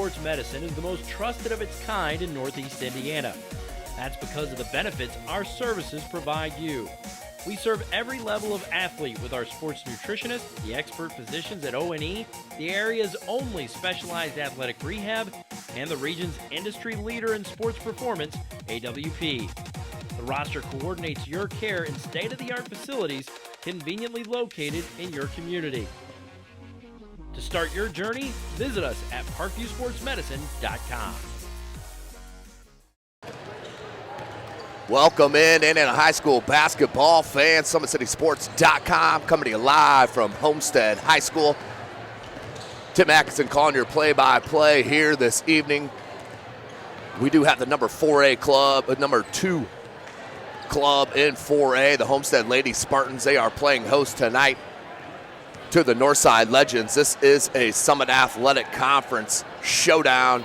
Sports Medicine is the most trusted of its kind in Northeast Indiana. That's because of the benefits our services provide you. We serve every level of athlete with our sports nutritionists, the expert physicians at O&E, the area's only specialized athletic rehab, and the region's industry leader in sports performance, AWP. The roster coordinates your care in state-of-the-art facilities conveniently located in your community. To start your journey, visit us at parkviewsportsmedicine.com. Welcome in Indiana High School basketball fans. SummitCitySports.com coming to you live from Homestead High School. Tim Atkinson calling your play-by-play here this evening. We do have the number 4A club, number 2 club in 4A, the Homestead Lady Spartans. They are playing host tonight to the Northside Legends. This is a Summit Athletic Conference showdown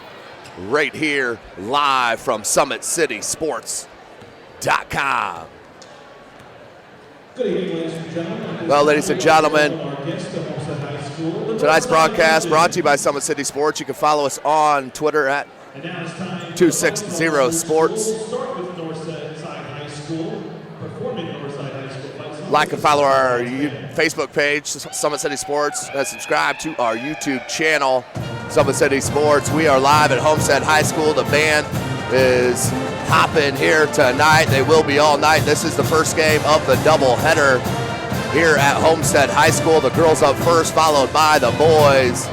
right here live from SummitCitySports.com. Good evening, ladies and gentlemen. Well, ladies and gentlemen, tonight's broadcast brought to you by Summit City Sports. You can follow us on Twitter at 260sports. Like and follow our Facebook page, Summit City Sports. Subscribe to our YouTube channel, Summit City Sports. We are live at Homestead High School. The band is hopping here tonight. They will be all night. This is the first game of the doubleheader here at Homestead High School. The girls up first, followed by the boys.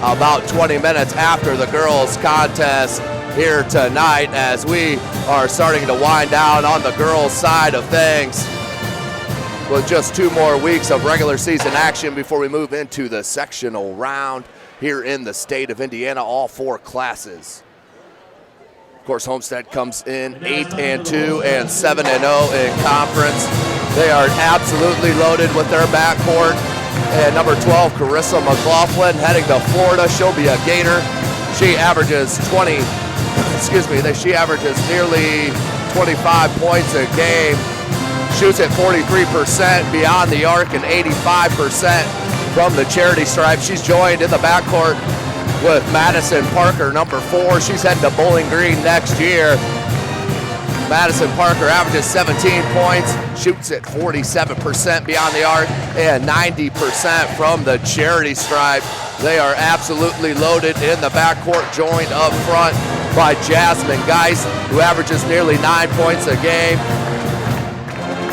About 20 minutes after the girls' contest here tonight, as we are starting to wind down on the girls' side of things with just 2 more weeks of regular season action before we move into the sectional round here in the state of Indiana, all 4 classes. Of course, Homestead comes in 8-2 and 7-0 in conference. They are absolutely loaded with their backcourt. And number 12, Carissa McLaughlin, heading to Florida. She'll be a Gator. She averages she averages nearly 25 points a game. Shoots at 43% beyond the arc and 85% from the charity stripe. She's joined in the backcourt with Madison Parker, number 4. She's heading to Bowling Green next year. Madison Parker averages 17 points, shoots at 47% beyond the arc and 90% from the charity stripe. They are absolutely loaded in the backcourt, joined up front by Jasmine Geis, who averages nearly 9 points a game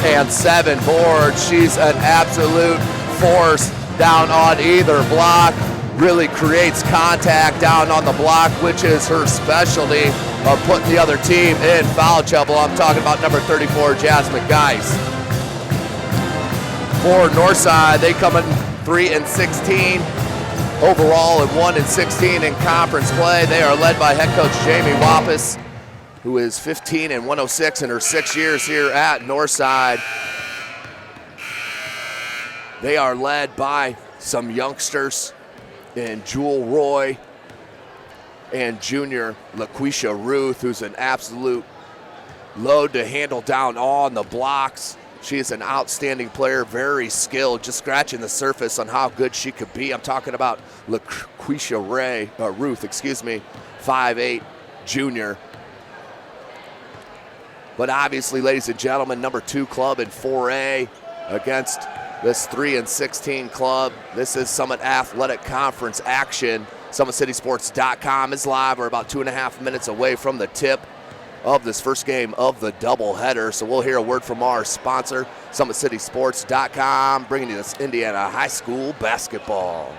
and 7 boards. She's an absolute force down on either block, really creates contact down on the block, which is her specialty of putting the other team in foul trouble. I'm talking about number 34, Jasmine Geis. For Northside, they come in 3-16 overall and 1-16 in conference play. They are led by head coach Jamie Wappus, who is 15-106 in her 6 years here at Northside. They are led by some youngsters in Jewel Roy and junior LaQuisha Ruth, who's an absolute load to handle down on the blocks. She is an outstanding player, very skilled, just scratching the surface on how good she could be. I'm talking about LaQuisha Ruth, 5'8", junior. But obviously, ladies and gentlemen, number 2 club in 4A against this 3-16 club. This is Summit Athletic Conference action. SummitCitySports.com is live. We're about 2.5 minutes away from the tip of this first game of the doubleheader. So we'll hear a word from our sponsor, SummitCitySports.com, bringing you this Indiana High School basketball.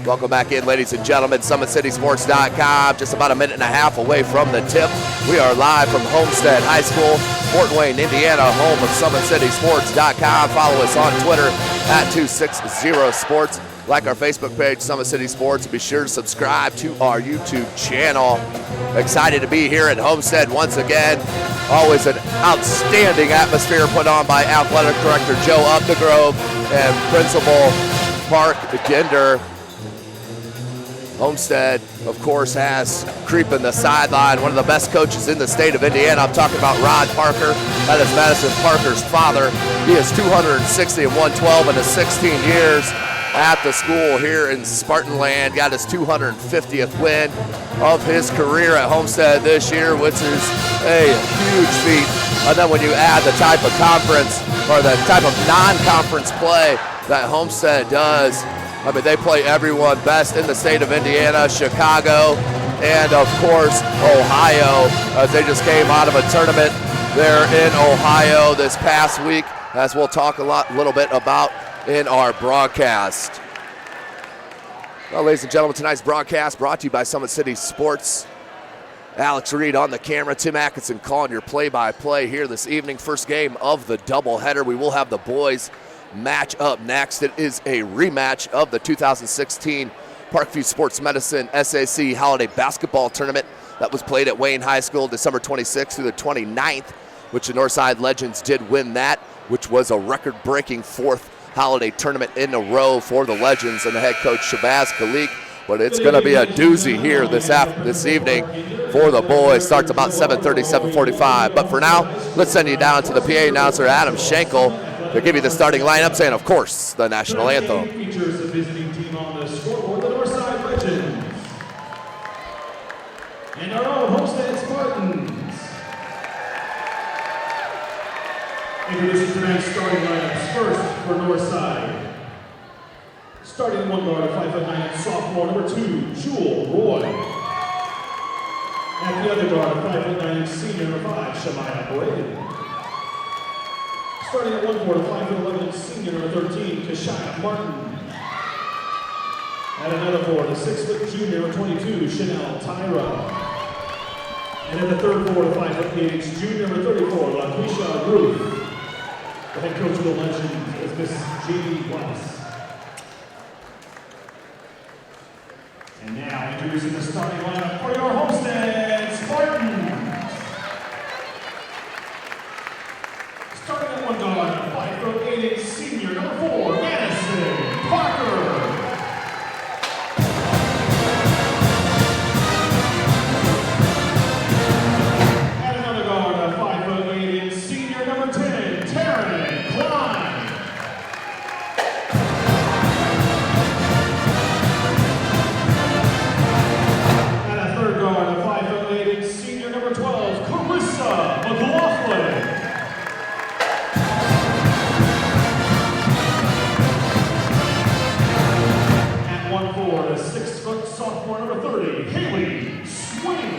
Welcome back in, ladies and gentlemen. SummitCitySports.com, just about 1.5 minutes away from the tip. We are live from Homestead High School Fort Wayne, Indiana, home of SummitCitySports.com. Follow us on Twitter at 260sports. Like our Facebook page, Summit City Sports, and be sure to subscribe to our YouTube channel. Excited to be here at Homestead once again. Always an outstanding atmosphere put on by Athletic Director Joe Updegrove and Principal Park Ginder. Homestead, of course, has creeping the sideline, one of the best coaches in the state of Indiana. I'm talking about Rod Parker. That is Madison Parker's father. He is 260 and 112 in his 16 years at the school here in Spartanland. Got his 250th win of his career at Homestead this year, which is a huge feat. And then when you add the type of conference or the type of non-conference play that Homestead does, I mean, they play everyone best in the state of Indiana, Chicago, and of course, Ohio, as they just came out of a tournament there in Ohio this past week, as we'll talk a little bit about in our broadcast. Well, ladies and gentlemen, tonight's broadcast brought to you by Summit City Sports. Alex Reed on the camera, Tim Atkinson calling your play-by-play here this evening. First game of the doubleheader. We will have the boys match up next. It is a rematch of the 2016 Parkview Sports Medicine SAC Holiday Basketball Tournament that was played at Wayne High School December 26th through the 29th, which the Northside Legends did win that, which was a record-breaking fourth holiday tournament in a row for the Legends and the head coach Shabazz Khalik. But it's going to be a doozy here this evening for the boys. Starts about 7:30, 7:45. But for now, let's send you down to the PA announcer, Adam Schenkel, to give you the starting lineups and, of course, the national anthem. Features the visiting team on the scoreboard, the Northside Legends, and our own Homestead Spartans. Introducing tonight's starting lineups. First for Northside, starting at one guard, 5'9" sophomore number 2, Jewel Roy. At the other guard, 5'9" senior number 5, Shemaya Braden. Starting at one guard, 5'11" senior number 13, Kashaya Martin. At another board, a 6' junior number 22, Chanel Tyra. And at the third board, 5'8" junior number 34, LaKeisha Ruth. The head coach of the Legends is Miss Jamie Weiss. And now introducing the starting lineup for your Homestead Spartans. Starting at one guard, 5'8" senior number 4, Madison Parker. At another guard, 5'8" senior number 10, Taryn Klein. Senior number 12, Carissa McLaughlin. At 1'4", the 6' sophomore number 30, Haley Swing.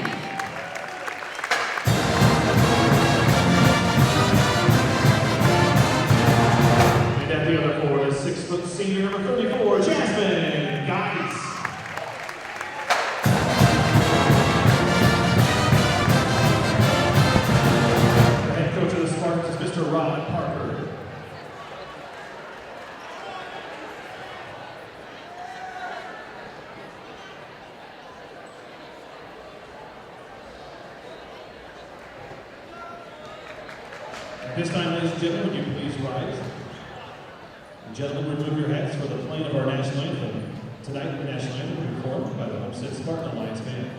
And at the other 4, the 6' senior number 34, Jasmine Geis. Mr. Rod Parker. At this time, ladies and gentlemen, would you please rise? And gentlemen, remove your hats for the playing of our national anthem. Tonight, the national anthem will be performed by the Homestead Spartan Alliance Band.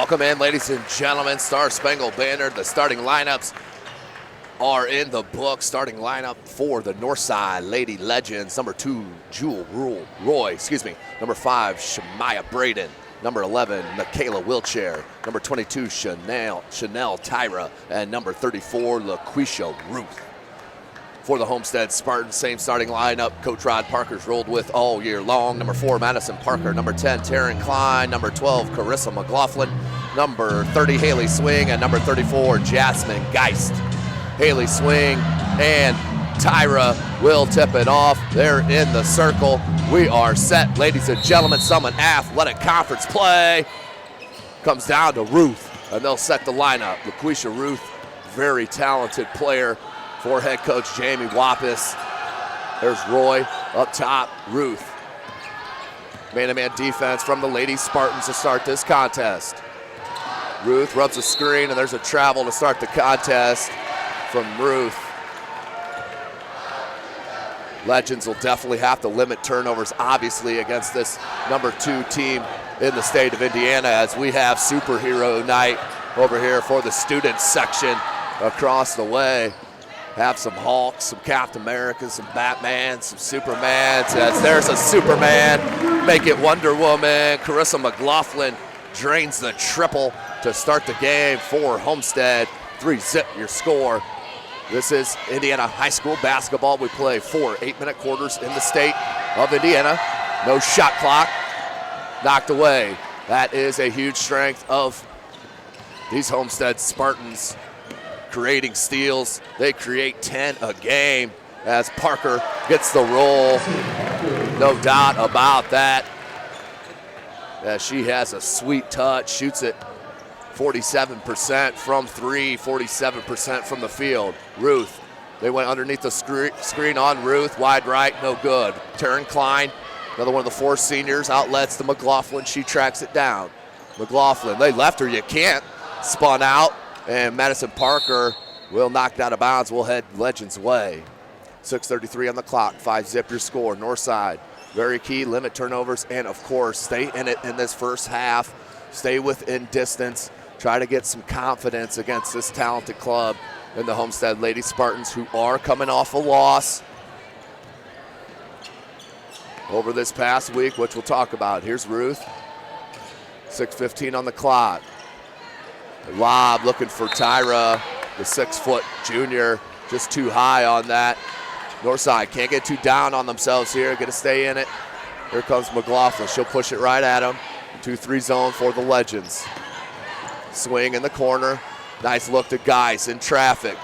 Welcome in, ladies and gentlemen. Star Spangled Banner. The starting lineups are in the book. Starting lineup for the Northside Lady Legends. Number 2, Jewel Roy. Number 5, Shemaya Braden. Number 11, Michaela Wilchair. Number 22, Chanel Tyra. And number 34, LaQuisha Ruth. For the Homestead Spartans, same starting lineup Coach Rod Parker's rolled with all year long. Number 4, Madison Parker. Number 10, Taryn Klein. Number 12, Carissa McLaughlin. Number 30, Haley Swing. And number 34, Jasmine Geist. Haley Swing and Tyra will tip it off. They're in the circle. We are set, ladies and gentlemen. Summit Athletic Conference play comes down to Ruth, and they'll set the lineup. LaQuisha Ruth, very talented player for head coach Jamie Wappis. There's Roy up top, Ruth. Man-to-man defense from the Lady Spartans to start this contest. Ruth rubs a screen, and there's a travel to start the contest from Ruth. Legends will definitely have to limit turnovers, obviously, against this number 2 team in the state of Indiana, as we have superhero night over here for the student section across the way. Have some Hulks, some Captain Americas, some Batman, some Supermans. As there's a Superman, make it Wonder Woman. Carissa McLaughlin drains the triple to start the game for Homestead. 3-zip your score. This is Indiana high school basketball. We play 4 8-minute quarters in the state of Indiana. No shot clock. Knocked away. That is a huge strength of these Homestead Spartans. Creating steals. They create 10 a game as Parker gets the roll. No doubt about that. As she has a sweet touch, shoots it 47% from 3, 47% from the field. Ruth, they went underneath the screen on Ruth, wide right, no good. Taryn Klein, another one of the 4 seniors, outlets to McLaughlin, she tracks it down. McLaughlin, they left her, you can't. Spun out, and Madison Parker will knock it out of bounds. We'll head Legends way. 6:33 on the clock, 5-zip your score. Northside, very key, limit turnovers, and of course, stay in it in this first half. Stay within distance. Try to get some confidence against this talented club in the Homestead Lady Spartans, who are coming off a loss over this past week, which we'll talk about. Here's Ruth. 6:15 on the clock. Lob looking for Tyra, the 6-foot junior, just too high on that. Northside can't get too down on themselves here. Got to stay in it. Here comes McLaughlin. She'll push it right at him. 2-3 zone for the Legends. Swing in the corner. Nice look to Geist in traffic.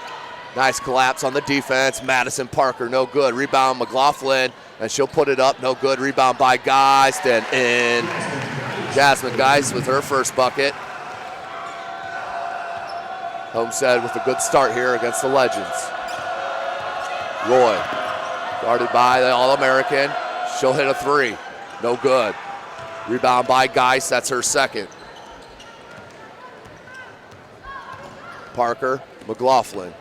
Nice collapse on the defense. Madison Parker, no good. Rebound McLaughlin, and she'll put it up. No good. Rebound by Geist, and in. Jasmine Geist with her first bucket. Homestead with a good start here against the Legends. Roy, guarded by the All-American. She'll hit a 3. No good. Rebound by Geist, that's her second. Parker, McLaughlin.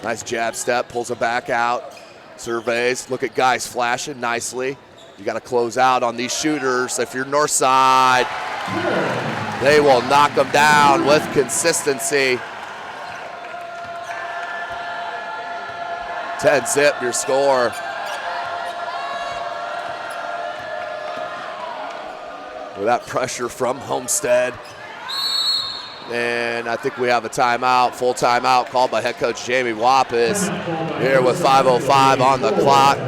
Nice jab step, pulls it back out. Surveys, look at Geist flashing nicely. You got to close out on these shooters. If you're Northside, they will knock them down with consistency. 10-zip your score. With that pressure from Homestead. And I think we have a timeout, full timeout called by head coach Jamie Wappis here with 5:05 on the clock.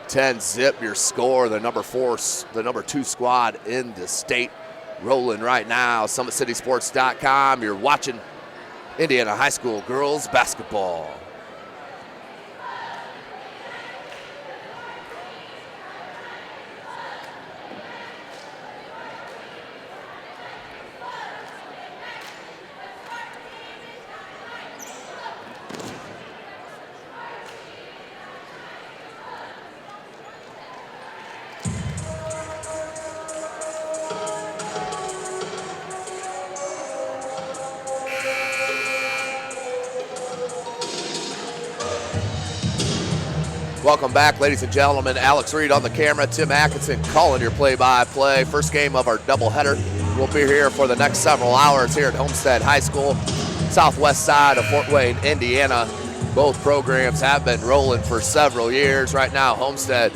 10-zip your score. The number 2 squad in the state rolling right now. SummitCitySports.com. You're watching Indiana High School girls basketball. Welcome back, ladies and gentlemen. Alex Reed on the camera, Tim Atkinson calling your play-by-play. First game of our doubleheader We'll be here for the next several hours here at Homestead High School, southwest side of Fort Wayne, Indiana. Both programs have been rolling for several years. Right now, Homestead,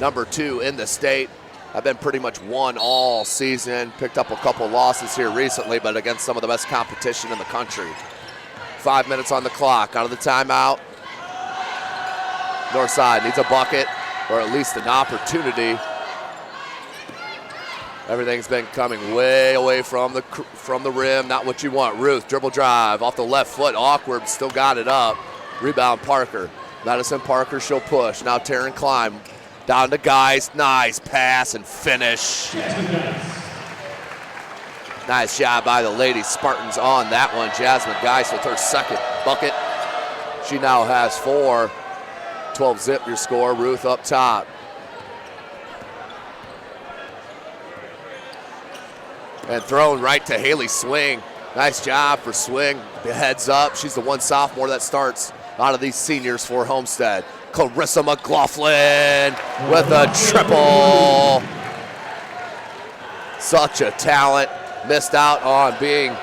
number 2 in the state. I've been pretty much won all season. Picked up a couple losses here recently, but against some of the best competition in the country. 5 minutes on the clock. Out of the timeout. North side needs a bucket, or at least an opportunity. Everything's been coming way away from the rim. Not what you want. Ruth, dribble drive off the left foot. Awkward, still got it up. Rebound Parker. Madison Parker, she'll push. Now Taryn Klein. Down to Geist. Nice pass and finish. Nice job by the Lady Spartans on that one. Jasmine Geist with her second bucket. She now has 4. 12 zip your score. Ruth up top. And thrown right to Haley Swing. Nice job for Swing. The heads up. She's the one sophomore that starts out of these seniors for Homestead. Clarissa McLaughlin with a triple. Such a talent. Missed out on being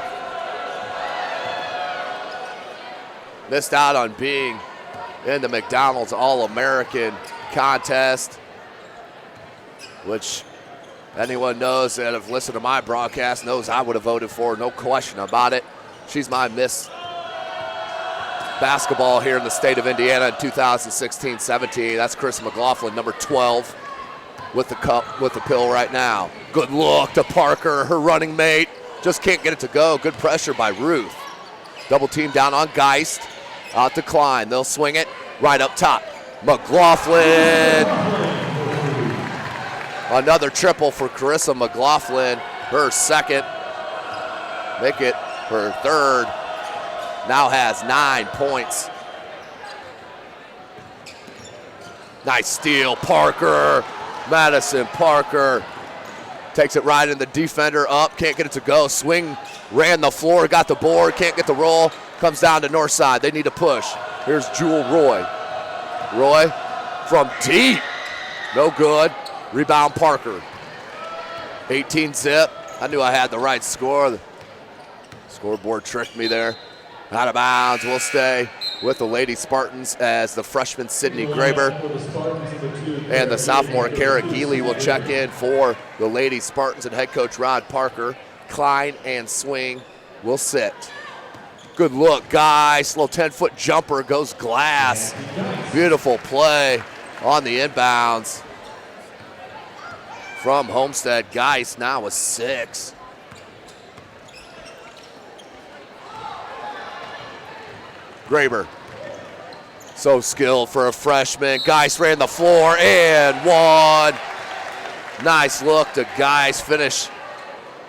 in the McDonald's All-American contest, which anyone knows that have listened to my broadcast knows I would have voted for, no question about it. She's my Miss Basketball here in the state of Indiana in 2016-17. That's Chris McLaughlin, number 12, with the cup, with the pill right now. Good look to Parker, her running mate. Just can't get it to go. Good pressure by Ruth. Double team down on Geist. Out to Klein. They'll swing it right up top. McLaughlin. Another triple for Carissa McLaughlin. Her second. Make it her third. Now has 9 points. Nice steal. Parker. Madison Parker. Takes it right in the defender up. Can't get it to go. Swing ran the floor. Got the board. Can't get the roll. Comes down to north side. They need to push. Here's Jewel Roy. Roy from deep. No good. Rebound Parker. 18 zip. I knew I had the right score. The scoreboard tricked me there. Out of bounds. We'll stay with the Lady Spartans as the freshman Sydney Graber and the sophomore Kara Geely will check in for the Lady Spartans, and head coach Rod Parker. Klein and Swing will sit. Good look, guys. Little 10-foot jumper goes glass. Beautiful play on the inbounds from Homestead. Geist now with 6. Graber. So skilled for a freshman. Geist ran the floor and one. Nice look to Geist. Finish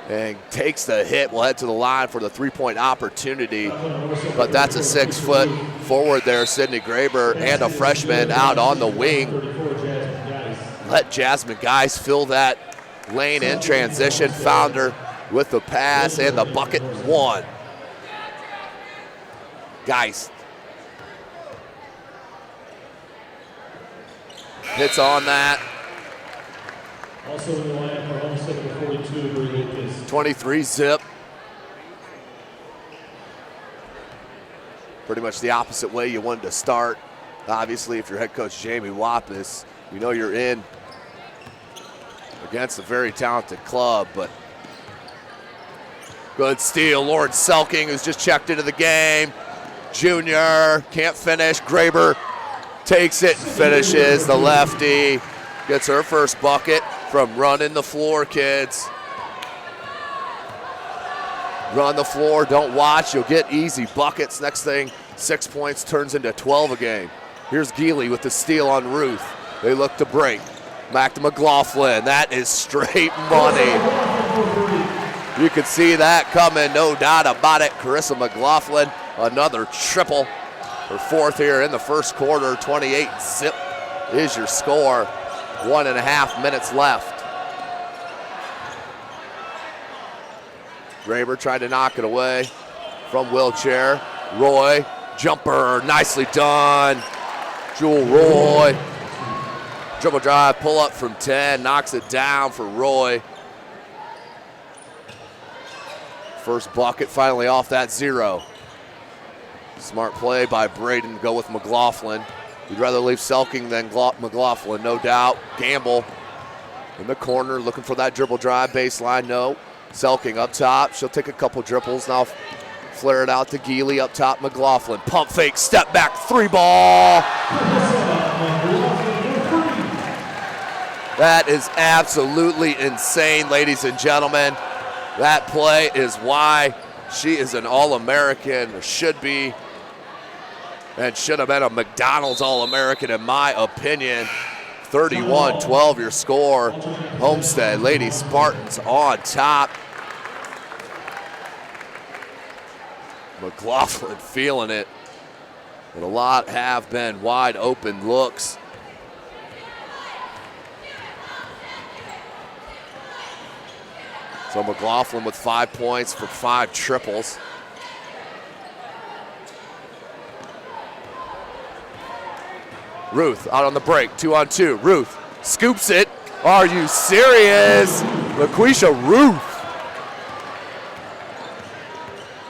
and takes the hit. Will head to the line for the three-point opportunity. But that's a 6-foot forward there, Sydney Graber, and a freshman out on the wing. Let Jasmine Geist fill that lane in transition. Found her with the pass and the bucket. 1. Geist. Hits on that. Also in the line for Homestead number 42, Bree Lucas. 23 zip. Pretty much the opposite way you wanted to start. Obviously, if you're head coach Jamie Wappis, you know you're in against a very talented club, but good steal. Lauren Selking, who's just checked into the game. Junior, can't finish. Graber takes it and finishes. The lefty gets her first bucket from running the floor, kids. Run the floor, don't watch, you'll get easy buckets. Next thing, 6 points turns into 12 a game. Here's Geely with the steal on Ruth. They look to break. Back to McLaughlin. That is straight money. You could see that coming, no doubt about it. Carissa McLaughlin, another triple. Her 4th here in the first quarter. 28 zip is your score. 1.5 minutes left. Graber tried to knock it away from wheelchair. Roy, jumper, nicely done. Jewel Roy. Dribble drive, pull up from 10, knocks it down for Roy. First bucket finally off that 0. Smart play by Braden to go with McLaughlin. We'd rather leave Selking than McLaughlin, no doubt. Gamble in the corner, looking for that dribble drive, baseline, no. Selking up top, she'll take a couple dribbles, now flare it out to Geely up top, McLaughlin. Pump fake, step back, 3 ball. That is absolutely insane, ladies and gentlemen. That play is why she is an All-American, or should be, and should have been a McDonald's All-American in my opinion. 31-12 your score. Homestead Lady Spartans on top. McLaughlin feeling it. But a lot have been wide open looks. So McLaughlin with 5 points for 5 triples. Ruth out on the break, 2-on-2. Ruth scoops it. Are you serious? LaQuisha Ruth.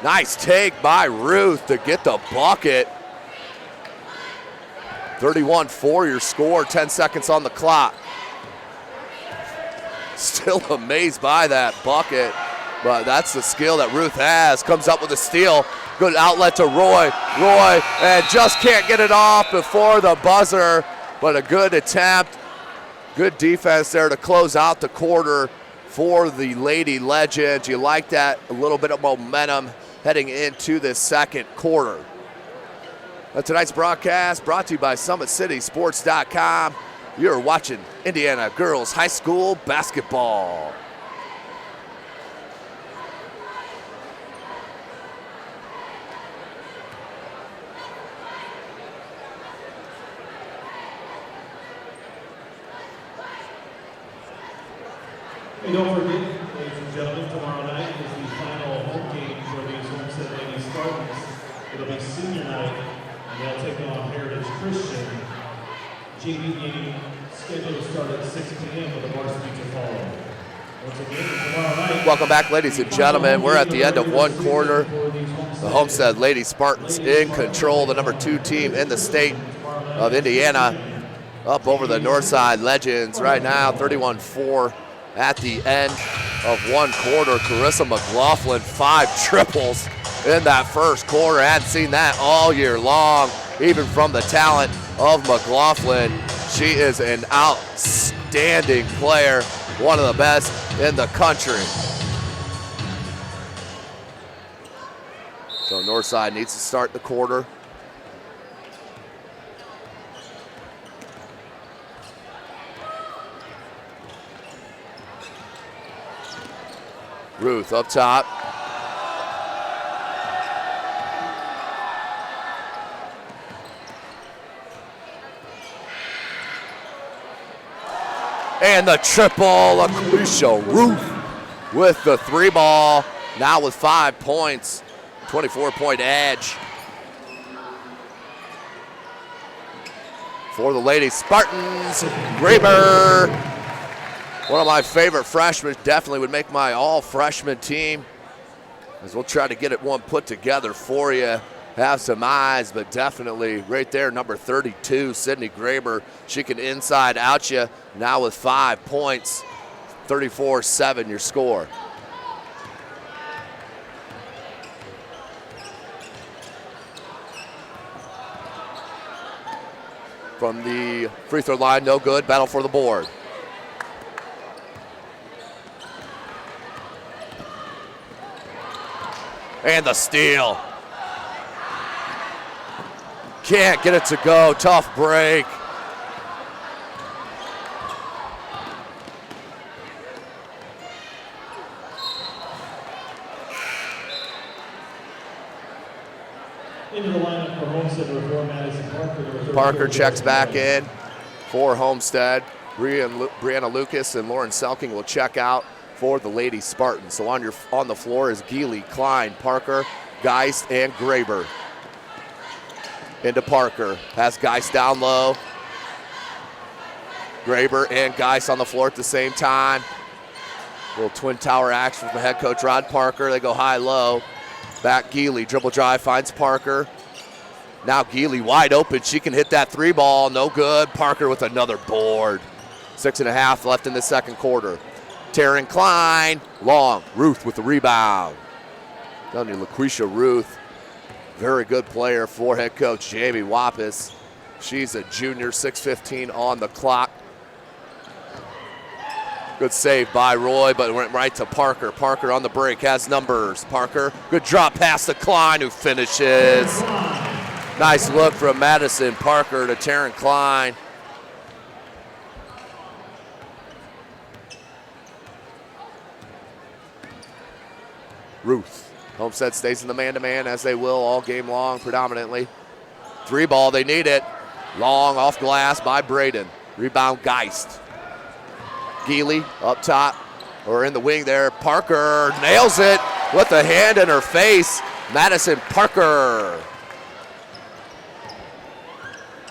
Nice take by Ruth to get the bucket. 31-4 your score, 10 seconds on the clock. Still amazed by that bucket, but that's the skill that Ruth has. Comes up with a steal. Good outlet to Roy. Roy, and just can't get it off before the buzzer, but a good attempt. Good defense there to close out the quarter for the Lady Legends. You like that, a little bit of momentum heading into this second quarter. Tonight's broadcast brought to you by SummitCitySports.com. You're watching Indiana Girls High School basketball. And don't forget, ladies and gentlemen, tomorrow night is the final home game for these Homestead Lady Spartans. It'll be senior night, and they'll take on Heritage Christian. JV game scheduled to start at 6 p.m. with a varsity to follow. Once again, tomorrow night. Welcome back, ladies and gentlemen. We're at the end of one quarter. The Homestead Lady Spartans in control, the number 2 team in the state of Indiana, up over the Northside Legends right now, 31-4 at the end of one quarter. Carissa McLaughlin, 5 triples in that first quarter. Hadn't seen that all year long, even from the talent of McLaughlin. She is an outstanding player, one of the best in the country. So Northside needs to start the quarter. Ruth up top. And the triple, LaQuisha Ruth with the 3 ball, now with 5 points, 24-point edge for the Lady Spartans. Graber, one of my favorite freshmen, definitely would make my all-freshman team, as we'll try to get it one put together for you. Have some eyes, but definitely right there, number 32, Sydney Graber. She can inside out you, now with 5 points, 34-7 your score. From the free throw line, no good, battle for the board. And the steal. Can't get it to go, tough break. Into the lineup for Homestead for Madison Parker. Parker checks back in for Homestead. Brianna Lucas and Lauren Selking will check out for the Lady Spartans. So on the floor is Geely, Klein, Parker, Geist, and Graber. Into Parker, has Geist down low. Graber and Geist on the floor at the same time. Little twin tower action from head coach Rod Parker. They go high-low. Back Geely, dribble drive, finds Parker. Now Geely wide open. She can hit that three ball. No good. Parker with another board. 6.5 left in the second quarter. Taryn Klein, long. Ruth with the rebound. Down to LaQuisha Ruth. Very good player for head coach Jamie Wappis. She's a junior, 6:15 on the clock. Good save by Roy, but it went right to Parker. Parker on the break, has numbers. Parker, good drop pass to Klein, who finishes. Nice look from Madison Parker to Taryn Klein. Ruth. Homestead stays in the man-to-man, as they will all game long predominantly. Three ball, they need it. Long off glass by Braden. Rebound Geist. Geely up top, or in the wing there. Parker nails it with a hand in her face. Madison Parker.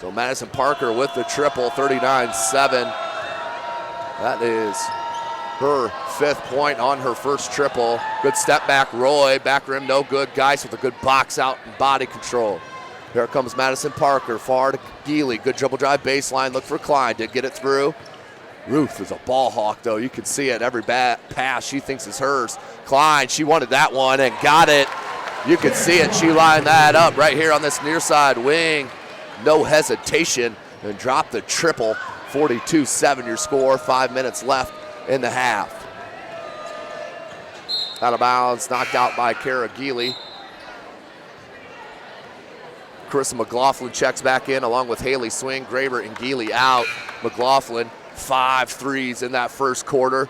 So Madison Parker with the triple, 39-7. That is her 5th point on her first triple. Good step back, Roy. Back rim, no good. Geist with a good box out and body control. Here comes Madison Parker, far to Geely. Good dribble drive baseline, look for Klein. Did get it through. Ruth is a ball hawk, though. You can see it every pass she thinks is hers. Klein, she wanted that one and got it. You can see it. She lined that up right here on this near side wing. No hesitation, and dropped the triple. 42-7 your score. 5 minutes left in the half. Out of bounds, knocked out by Kara Geely. Carissa McLaughlin checks back in along with Haley Swing. Graber and Geely out. McLaughlin, 5 threes in that first quarter.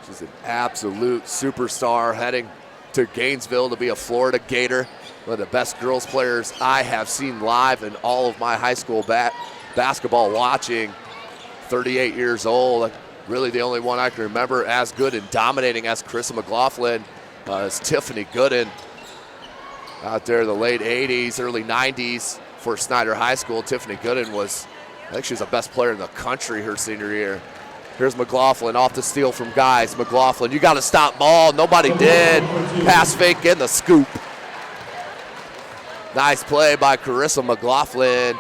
She's an absolute superstar, heading to Gainesville to be a Florida Gator. One of the best girls players I have seen live in all of my high school basketball watching. 38 years old. Really the only one I can remember as good and dominating as Carissa McLaughlin is Tiffany Gooden. Out there in the late 80s, early 90s for Snyder High School. Tiffany Gooden was, I think she was the best player in the country her senior year. Here's McLaughlin off the steal from Guys. McLaughlin, you got to stop ball. Nobody did. Pass fake in the scoop. Nice play by Carissa McLaughlin.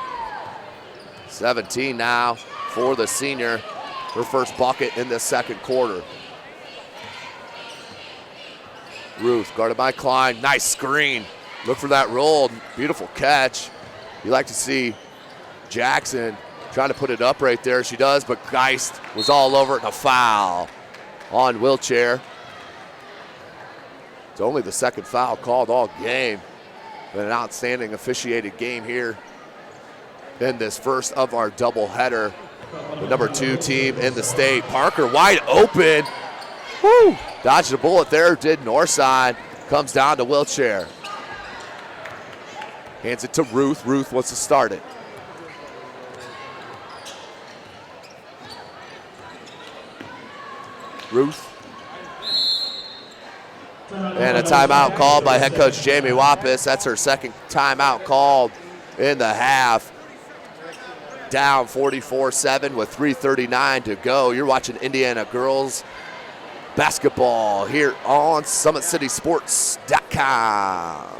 17 now for the senior. Her first bucket in the second quarter. Ruth guarded by Klein. Nice screen. Look for that roll. Beautiful catch. You like to see Jackson trying to put it up right there. She does, but Geist was all over it, and a foul on Wheelchair. It's only the second foul called all game. But an outstanding officiated game here in this first of our doubleheader. The number 2 team in the state. Parker wide open. Woo! Dodged a bullet there, did Northside. Comes down to Wheelchair. Hands it to Ruth. Ruth wants to start it. Ruth. And a timeout called by head coach Jamie Wappis. That's her second timeout called in the half. Down 44-7 with 3:39 to go. You're watching Indiana girls basketball here on SummitCitySports.com.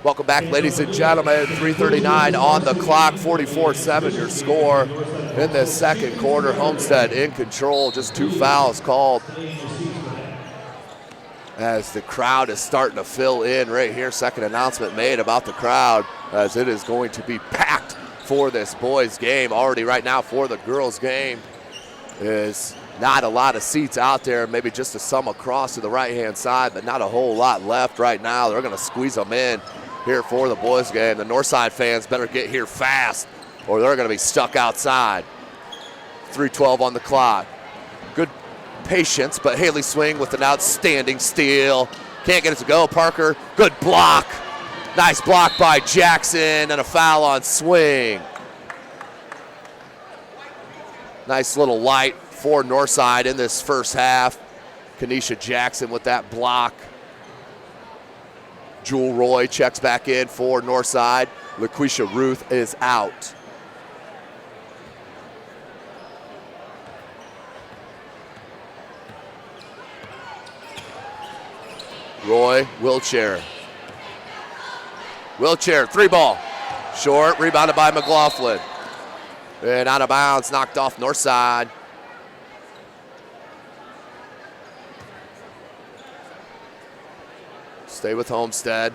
Welcome back, ladies and gentlemen. 3:39 on the clock, 44-7 your score in the second quarter. Homestead in control, just 2 fouls called as the crowd is starting to fill in right here. Second announcement made about the crowd, as it is going to be packed for this boys game. Already right now for the girls game is not a lot of seats out there, maybe just some across to the right-hand side, but not a whole lot left right now. They're going to squeeze them in here for the boys game. The Northside fans better get here fast or they're going to be stuck outside. 3:12 on the clock. Good patience, but Haley Swing with an outstanding steal. Can't get it to go. Parker, good block. Nice block by Jackson and a foul on Swing. Nice little light for Northside in this first half. Kanisha Jackson with that block. Jewel Roy checks back in for Northside. LaQuisha Ruth is out. Roy, Wheelchair. Wheelchair, 3-ball. Short, rebounded by McLaughlin. And out of bounds, knocked off Northside. Stay with Homestead.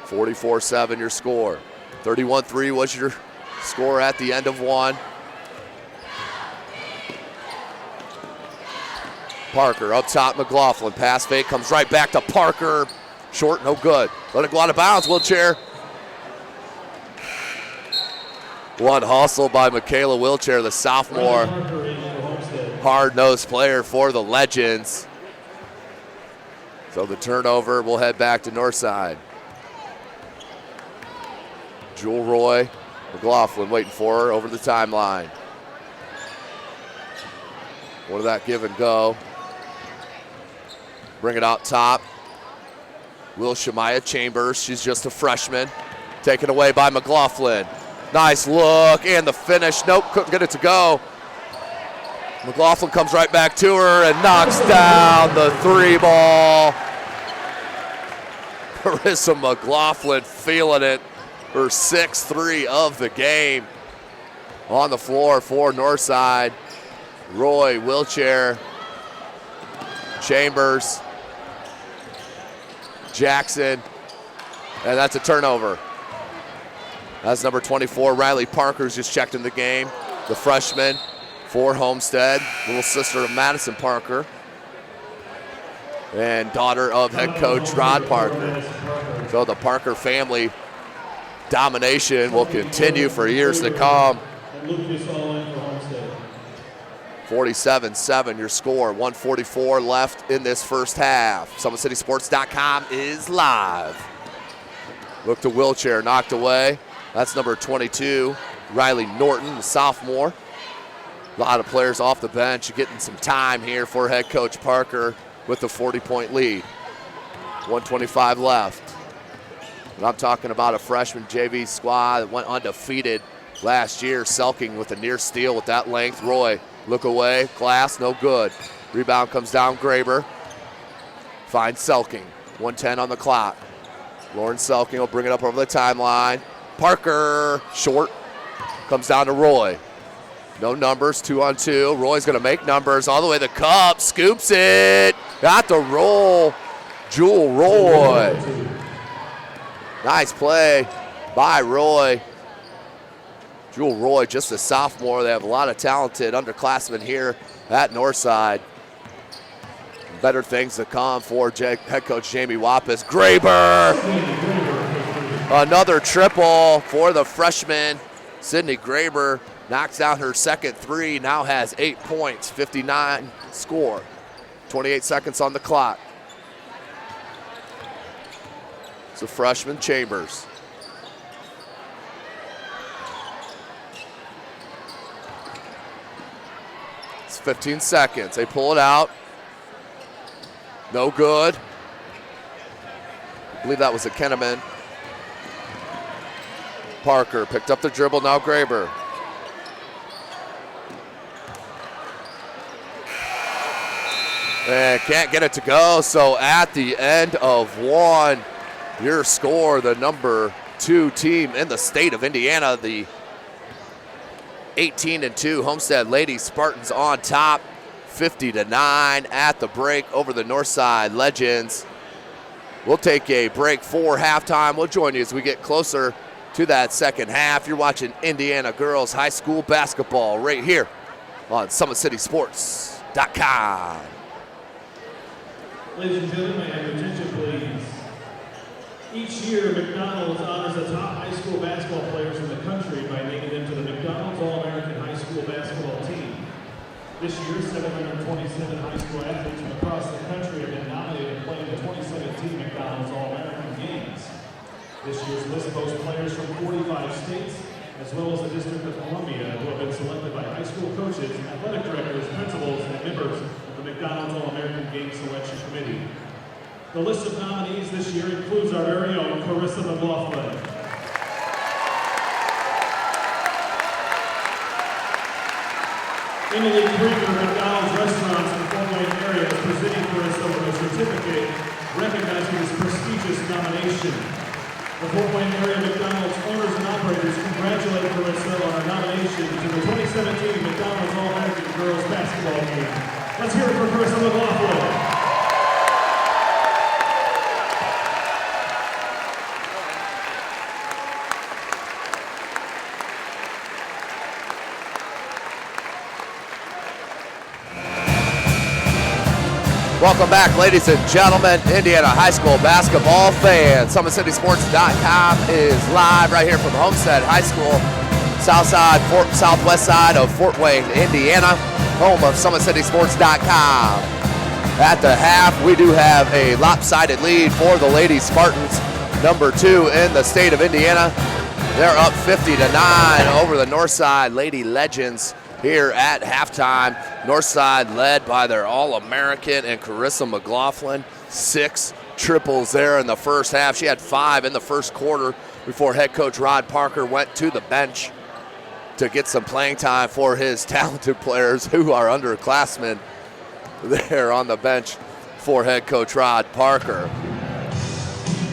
44-7 your score. 31-3 was your score at the end of one. Parker up top, McLaughlin. Pass fake, comes right back to Parker. Short, no good. Let it go out of bounds, Wheelchair. One hustle by Michaela Wheelchair, the sophomore. Hard-nosed player for the Legends. So the turnover will head back to Northside. Jewel Roy, McLaughlin waiting for her over the timeline. What did that give and go? Bring it out top. Will Shemaya Chambers, she's just a freshman. Taken away by McLaughlin. Nice look, and the finish. Nope, couldn't get it to go. McLaughlin comes right back to her and knocks down the 3-ball. Marissa McLaughlin feeling it. Her 6th 3 of the game. On the floor for Northside. Roy, Wheelchair, Chambers, Jackson, and that's a turnover. That's number 24, Riley Parker's just checked in the game. The freshman for Homestead, little sister of Madison Parker, and daughter of head coach Rod Parker. So the Parker family domination will continue for years to come. 47-7 your score, 144 left in this first half. SummitCitySports.com is live. Look to Wheelchair, knocked away. That's number 22, Riley Norton, the sophomore. A lot of players off the bench getting some time here for head coach Parker with the 40-point lead. 125 left. And I'm talking about a freshman JV squad that went undefeated last year. Selking with a near steal with that length. Roy, look away, glass, no good. Rebound comes down, Graber. Finds Selking, 1:10 on the clock. Lauren Selking will bring it up over the timeline. Parker, short, comes down to Roy. No numbers, 2-on-2. Roy's gonna make numbers all the way to the cup, scoops it. Got the roll, Jewel Roy. Nice play by Roy. Jewel Roy, just a sophomore. They have a lot of talented underclassmen here at Northside. Better things to come for head coach Jamie Wappus. Graber, another triple for the freshman. Sydney Graber knocks down her second 3, now has 8 points, 59 score. 28 seconds on the clock. It's a freshman, Chambers. It's 15 seconds. They pull it out. No good. I believe that was a Kenneman. Parker picked up the dribble, now Graber. And can't get it to go, so at the end of one, your score, the number 2 team in the state of Indiana, the 18-2 Homestead Lady Spartans on top, 50-9 at the break over the Northside Legends. We'll take a break for halftime. We'll join you as we get closer to that second half. You're watching Indiana Girls High School Basketball right here on SummitCitySports.com. Ladies and gentlemen, may I have your attention, please? Each year, McDonald's honors the top high school basketball players in the country by naming them to the McDonald's All-American High School Basketball Team. This year, 727 high school athletes from across the country have been nominated to play in the 2017 McDonald's All-American Games. This year's list boasts players from 45 states, as well as the District of Columbia, who have been selected by high school coaches, athletic directors, principals, and members of the McDonald's All-American Games Selection Committee. The list of nominees this year includes our very own Carissa McLaughlin. Emily Krieger, McDonald's Restaurants in the Fort Wayne area, is presenting Carissa with a certificate recognizing this prestigious nomination. The Fort Wayne area McDonald's owners and operators congratulate Carissa on her nomination to the 2017 McDonald's All-American Girls Basketball Game. Let's hear it for Carissa McLaughlin. Welcome back, ladies and gentlemen, Indiana high school basketball fans. SummitCitySports.com is live right here from Homestead High School, southwest side of Fort Wayne, Indiana, home of SummitCitySports.com. At the half, we do have a lopsided lead for the Lady Spartans, number 2 in the state of Indiana. They're up 50-9 over the Northside Lady Legends here at halftime. Northside led by their All-American and Carissa McLaughlin. 6 triples there in the first half. She had 5 in the first quarter before head coach Rod Parker went to the bench to get some playing time for his talented players who are underclassmen there on the bench for head coach Rod Parker.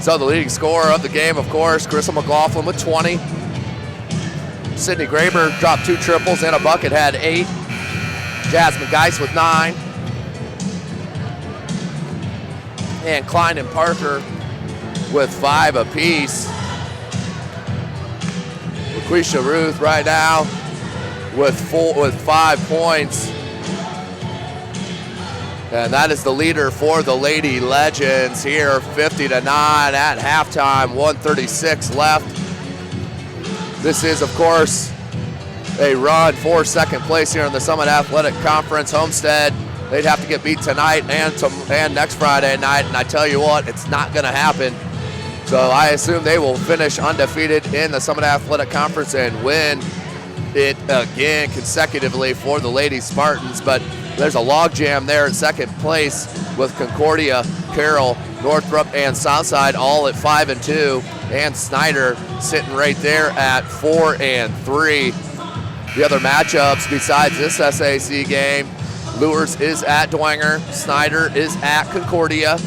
So the leading scorer of the game, of course, Carissa McLaughlin with 20. Sydney Graber dropped 2 triples and a bucket, had 8. Jasmine Geis with 9. And Klein and Parker with 5 apiece. LaQuisha Ruth right now with 5 points. And that is the leader for the Lady Legends here, 50-9 at halftime, 1:36 left. This is, of course, a run for second place here in the Summit Athletic Conference. Homestead, they'd have to get beat tonight and next Friday night, and I tell you what, it's not going to happen. So I assume they will finish undefeated in the Summit Athletic Conference and win it again consecutively for the Lady Spartans. But there's a logjam there in second place with Concordia, Carroll, Northrop, and Southside all at 5-2, and Snyder sitting right there at 4-3. The other matchups besides this SAC game, Lures is at Dwenger, Snyder is at Concordia,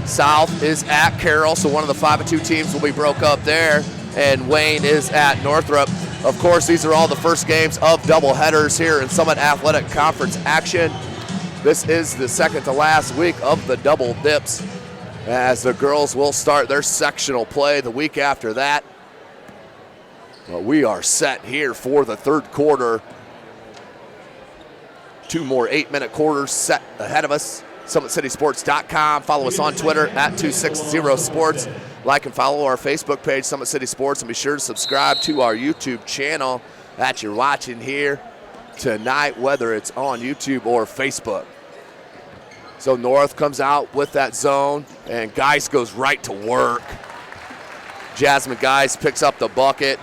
South is at Carroll, so one of the 5-2 teams will be broke up there, and Wayne is at Northrop. Of course, these are all the first games of doubleheaders here in Summit Athletic Conference action. This is the second to last week of the double dips, as the girls will start their sectional play the week after that. Well, we are set here for the third quarter. 2 more 8-minute quarters set ahead of us. SummitCitySports.com. Follow us on Twitter at 260sports. Like and follow our Facebook page, Summit City Sports, and be sure to subscribe to our YouTube channel that you're watching here tonight, whether it's on YouTube or Facebook. So North comes out with that zone, and Geis goes right to work. Jasmine Geis picks up the bucket.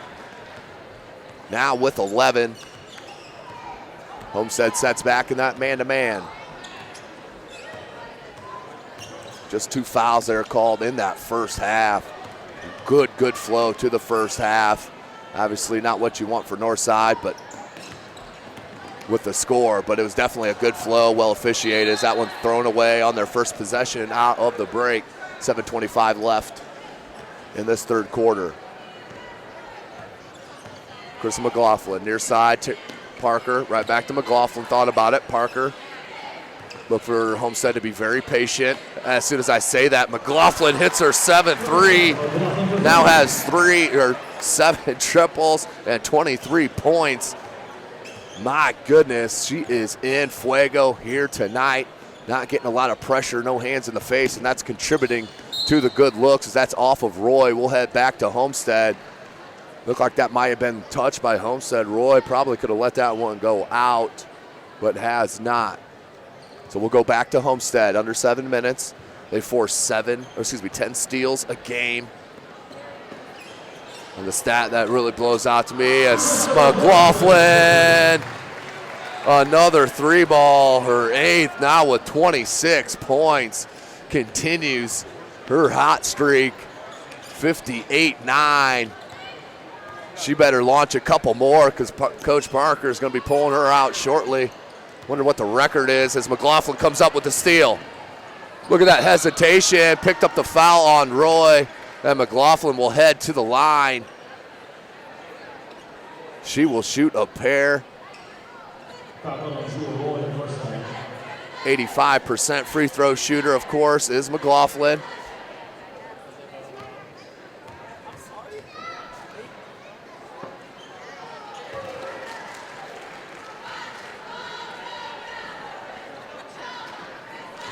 Now with 11. Homestead sets back in that man-to-man. Just 2 fouls that are called in that first half. Good flow to the first half. Obviously not what you want for Northside, but with the score, but it was definitely a good flow, well officiated. Is that one thrown away on their first possession out of the break. 7:25 left in this third quarter. Chris McLaughlin near side to Parker, right back to McLaughlin, thought about it. Parker, look for Homestead to be very patient. As soon as I say that, McLaughlin hits her 7-3, now has 7 triples and 23 points. My goodness, she is in fuego here tonight. Not getting a lot of pressure, no hands in the face, and that's contributing to the good looks as that's off of Roy. We'll head back to Homestead. Looked like that might have been touched by Homestead. Roy probably could have let that one go out. but has not. So we'll go back to Homestead, under 7 minutes. They force 10 steals a game. And the stat that really blows out to me is McLaughlin. Another 3-ball, her 8th, now with 26 points. Continues her hot streak, 58-9. She better launch a couple more because Coach Parker is going to be pulling her out shortly. Wonder what the record is as McLaughlin comes up with the steal. Look at that hesitation, picked up the foul on Roy, and McLaughlin will head to the line. She will shoot a pair. 85% free throw shooter, of course, is McLaughlin.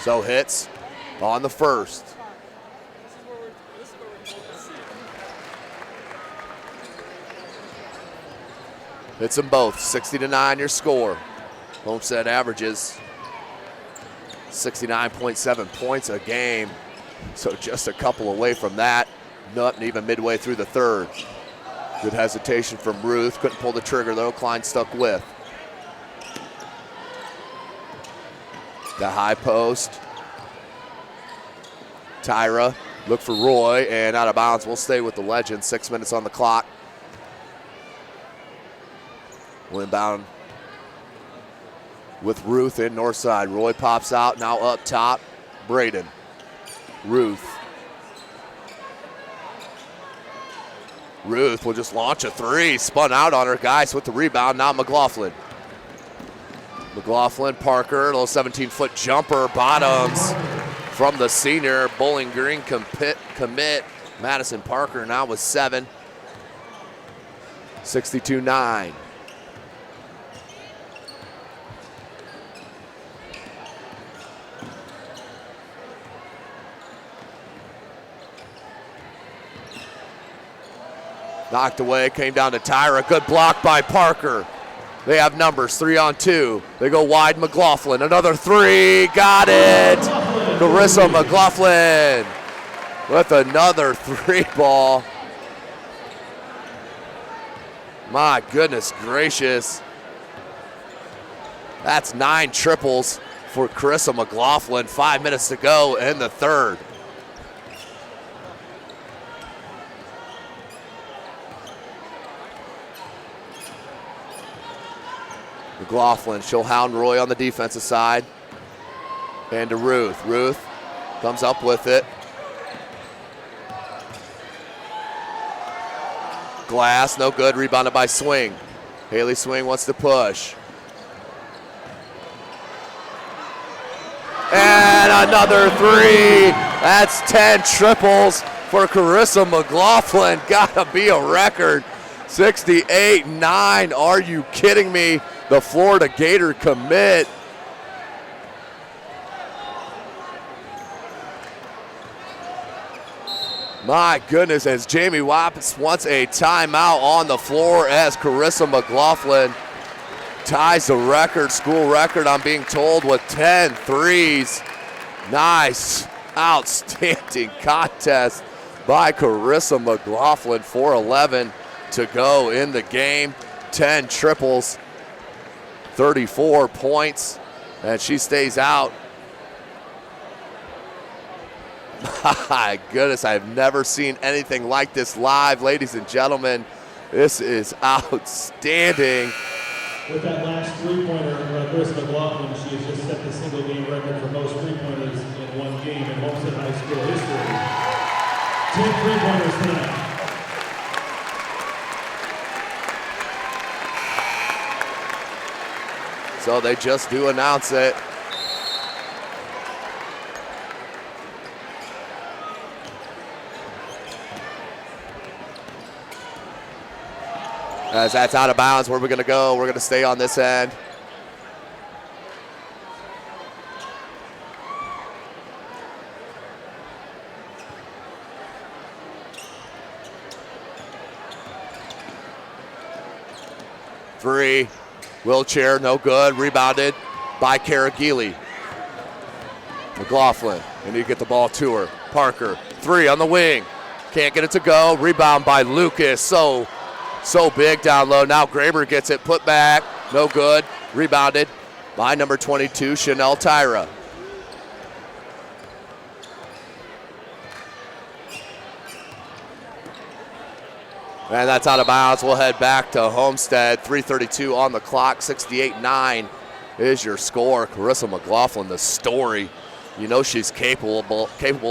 So hits on the first. Hits them both, 60-9 your score. Homestead averages 69.7 points a game. So just a couple away from that. Not even midway through the third. Good hesitation from Ruth. Couldn't pull the trigger though. Klein stuck with. The high post. Tyra look for Roy and out of bounds. We'll stay with the legend. 6 minutes on the clock. We'll inbound with Ruth in north side. Roy pops out, now up top. Braden. Ruth. Ruth will just launch a three. Spun out on her. Guys with the rebound. Now McLaughlin. McLaughlin, Parker, little 17-foot jumper. Bottoms from the senior. Bowling Green commit. Madison Parker now with 7. 62-9. Knocked away, came down to Tyra. Good block by Parker. They have numbers, 3-on-2. They go wide, McLaughlin. Another three, got it. Carissa McLaughlin with another 3-ball. My goodness gracious. That's 9 triples for Carissa McLaughlin. 5 minutes to go in the third. McLaughlin, she'll hound Roy on the defensive side. And to Ruth. Ruth comes up with it. Glass, no good, rebounded by Swing. Haley Swing wants to push. And another 3. That's 10 triples for Carissa McLaughlin. Gotta be a record. 68-9, are you kidding me? The Florida Gator commit. My goodness, as Jamie Wappes wants a timeout on the floor as Carissa McLaughlin ties the record, school record, I'm being told, with 10 threes. Nice, outstanding contest by Carissa McLaughlin. 4:11 to go in the game. 10 triples, 34 points, and she stays out. My goodness, I've never seen anything like this live, ladies and gentlemen. This is outstanding. With that last three-pointer, Carissa McLaughlin, she has just set the single-game record for most three-pointers in one game in Homestead High School history. 10 three-pointers tonight. So they just do announce it. As that's out of bounds, where we're going to go, we're going to stay on this end. Three, Wheelchair, no good. Rebounded by Caragili. McLaughlin, and you get the ball to her. Parker, 3 on the wing. Can't get it to go. Rebound by Lucas. So big down low. Now Graber gets it. Put back. No good. Rebounded by number 22, Chanel Tyra. And that's out of bounds. We'll head back to Homestead. 3:32 on the clock. 68-9 is your score. Carissa McLaughlin, the story. You know she's capable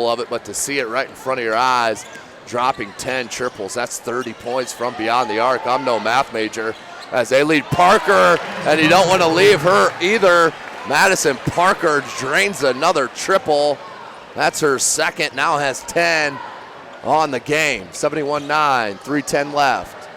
of it, but to see it right in front of your eyes, dropping 10 triples, that's 30 points from beyond the arc. I'm no math major. As they lead Parker, and you don't want to leave her either. Madison Parker drains another triple. That's her second, now has 10 on the game. 71-9, 3:10 left.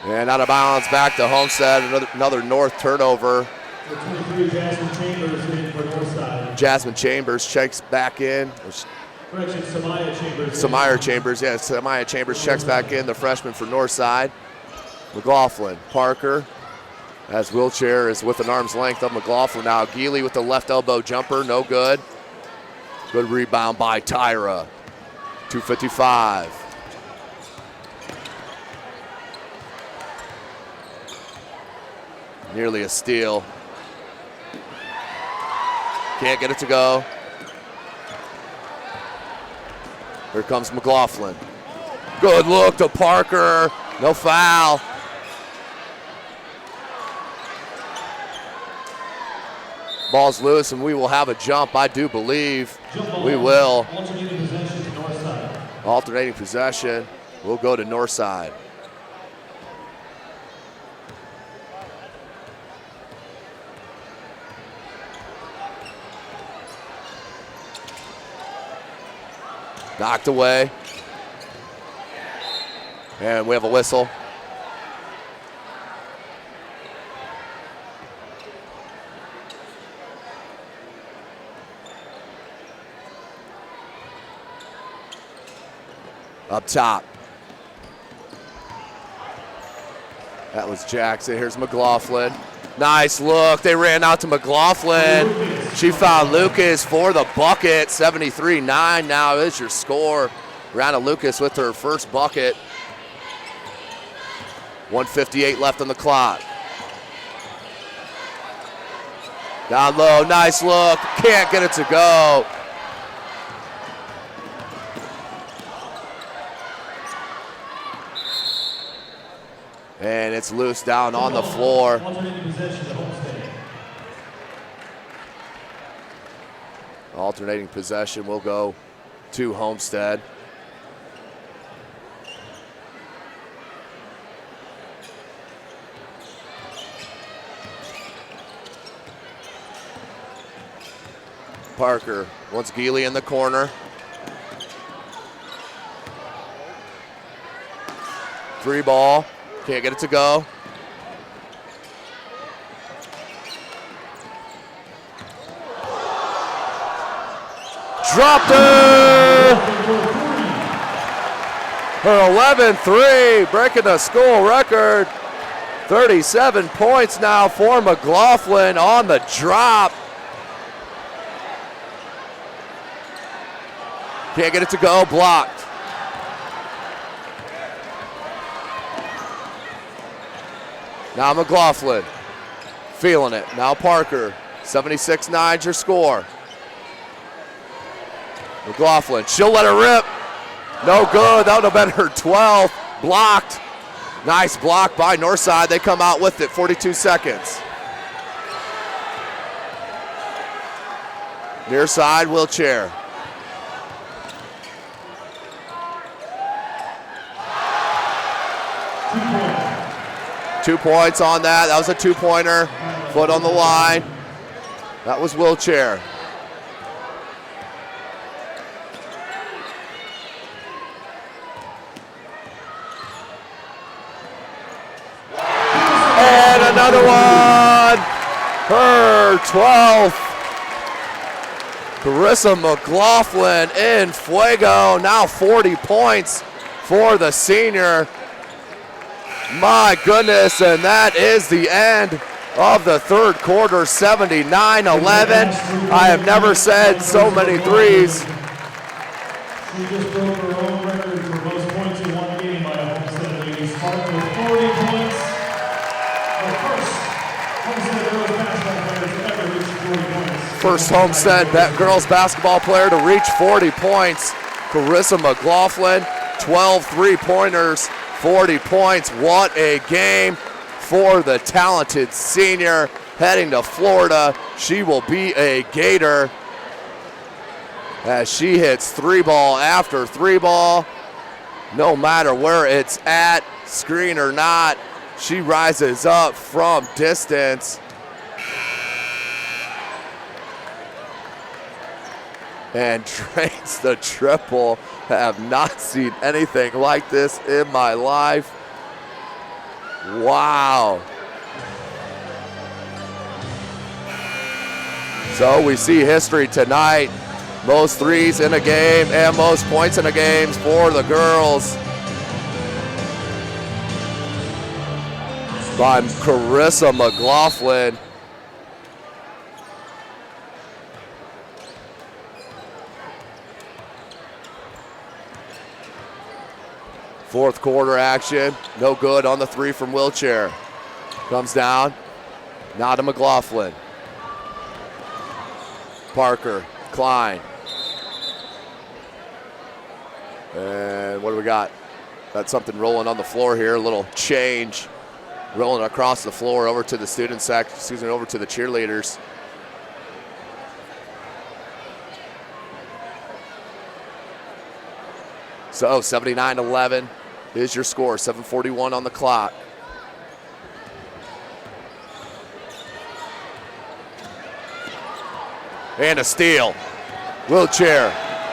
And out of bounds, back to Homestead, another North turnover. The 23, Jasmine Chambers in for Northside. Jasmine Chambers checks back in. Correction, Samaya Chambers. Samaya Chambers checks back in, the freshman for Northside. McLaughlin, Parker, as Wheelchair is with an arm's length of McLaughlin now. Geely with the left elbow jumper, no good. Good rebound by Tyra. 2:55. Nearly a steal. Can't get it to go. Here comes McLaughlin. Good look to Parker. No foul. Ball's loose, and we will have a jump, I do believe. We will. Alternating possession to Northside. Alternating possession. We'll go to Northside. Knocked away. And we have a whistle. Up top. That was Jackson. Here's McLaughlin. Nice look. They ran out to McLaughlin. She found Lucas for the bucket. 73-9 now is your score. Brianna Lucas with her first bucket. 1:58 left on the clock. Down low, nice look. Can't get it to go. And it's loose down on the floor. Alternating possession will go to Homestead. Parker wants Geely in the corner. Three ball. Can't get it to go. Dropped her! Her 11-3, breaking the school record. 37 points now for McLaughlin on the drop. Can't get it to go, blocked. Now McLaughlin, feeling it. Now Parker, 76-9's your score. McLaughlin, she'll let her rip. No good, that would have been her 12th. Blocked. Nice block by Northside. They come out with it, 42 seconds. Near side, Wheelchair. Two points on that. That was a two-pointer. Foot on the line. That was Wheelchair. And another one. Her 12th. Carissa McLaughlin in fuego. Now 40 points for the senior. My goodness, and that is the end of the third quarter, 79-11. I have never said so many threes. She just broke her own record for most points in one game by a Homestead ladies. Park with 40 points. The first Homestead girls basketball player to ever reach 40 points. First Homestead girls basketball player to reach 40 points. Carissa McLaughlin, 12 three-pointers, 40 points. What a game for the talented senior heading to Florida. She will be a Gator as she hits three ball after three ball. No matter where it's at, screen or not, she rises up from distance. And drains the triple. I have not seen anything like this in my life. Wow. So we see history tonight. Most threes in a game and most points in a game for the girls by Carissa McLaughlin. Fourth quarter action, no good on the three from Wheelchair. Comes down, now to McLaughlin. Parker, Klein. And what do we got? Got something rolling on the floor here, a little change. Rolling across the floor over to the student section, over to the cheerleaders. So 79-11 is your score, 7:41 on the clock. And a steal. Wheelchair,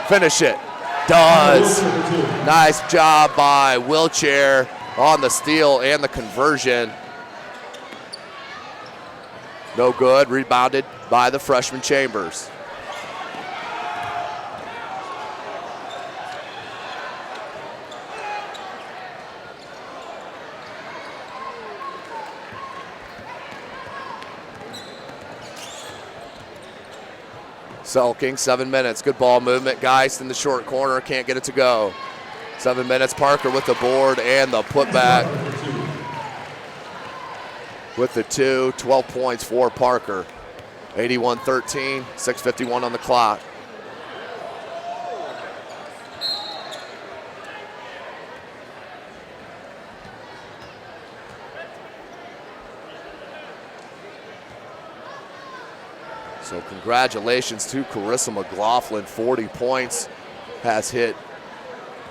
finish it. Does. Nice job by Wheelchair on the steal and the conversion. No good, rebounded by the freshman Chambers. Selking, 7 minutes. Good ball movement. Geist in the short corner, can't get it to go. 7 minutes. Parker with the board and the putback. With the two, 12 points for Parker. 81-13, 6:51 on the clock. So congratulations to Carissa McLaughlin, 40 points, has hit